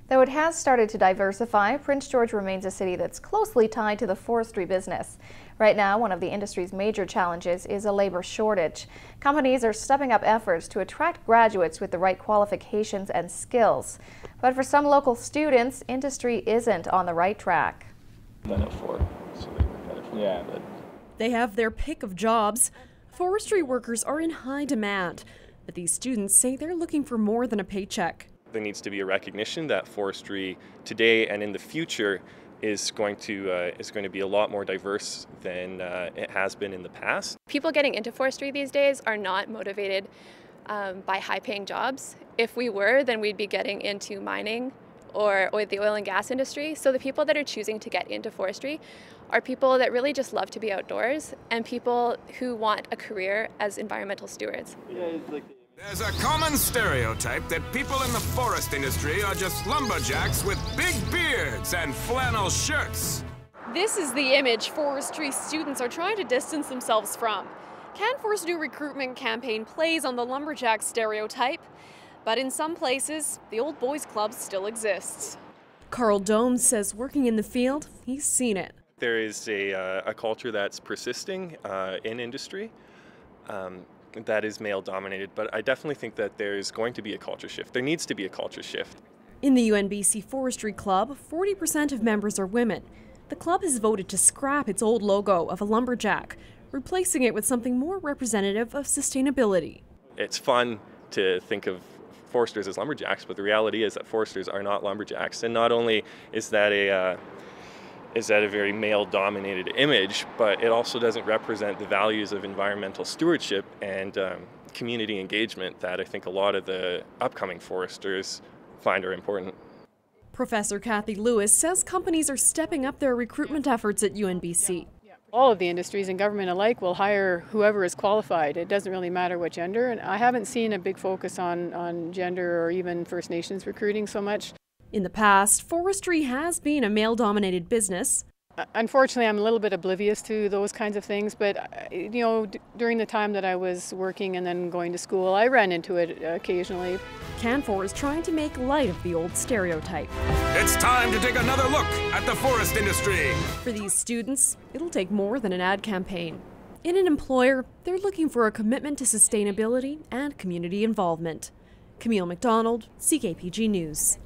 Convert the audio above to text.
Though it has started to diversify, Prince George remains a city that's closely tied to the forestry business. Right now, one of the industry's major challenges is a labor shortage. Companies are stepping up efforts to attract graduates with the right qualifications and skills. But for some local students, industry isn't on the right track. They have their pick of jobs. Forestry workers are in high demand, but these students say they're looking for more than a paycheck. There needs to be a recognition that forestry today and in the future is going to be a lot more diverse than it has been in the past. People getting into forestry these days are not motivated by high-paying jobs. If we were, then we'd be getting into mining or the oil and gas industry. So the people that are choosing to get into forestry are people that really just love to be outdoors and people who want a career as environmental stewards. There's a common stereotype that people in the forest industry are just lumberjacks with big beards and flannel shirts. This is the image forestry students are trying to distance themselves from. Canfor's new recruitment campaign plays on the lumberjack stereotype, but in some places, the old boys club still exists. Carl Domes says working in the field, he's seen it. There is a culture that's persisting in industry. That is male-dominated, but I definitely think that there's going to be a culture shift. There needs to be a culture shift. In the UNBC Forestry Club, 40% of members are women. The club has voted to scrap its old logo of a lumberjack, replacing it with something more representative of sustainability. It's fun to think of foresters as lumberjacks, but the reality is that foresters are not lumberjacks. And not only is that a very male-dominated image, but it also doesn't represent the values of environmental stewardship and community engagement that I think a lot of the upcoming foresters find are important. Professor Kathy Lewis says companies are stepping up their recruitment efforts at UNBC. All of the industries and government alike will hire whoever is qualified. It doesn't really matter what gender, and I haven't seen a big focus on gender or even First Nations recruiting so much. In the past, forestry has been a male-dominated business. Unfortunately, I'm a little bit oblivious to those kinds of things, but you know, during the time that I was working and then going to school, I ran into it occasionally. Canfor is trying to make light of the old stereotype. It's time to take another look at the forest industry. For these students, it'll take more than an ad campaign. In an employer, they're looking for a commitment to sustainability and community involvement. Camille McDonald, CKPG News.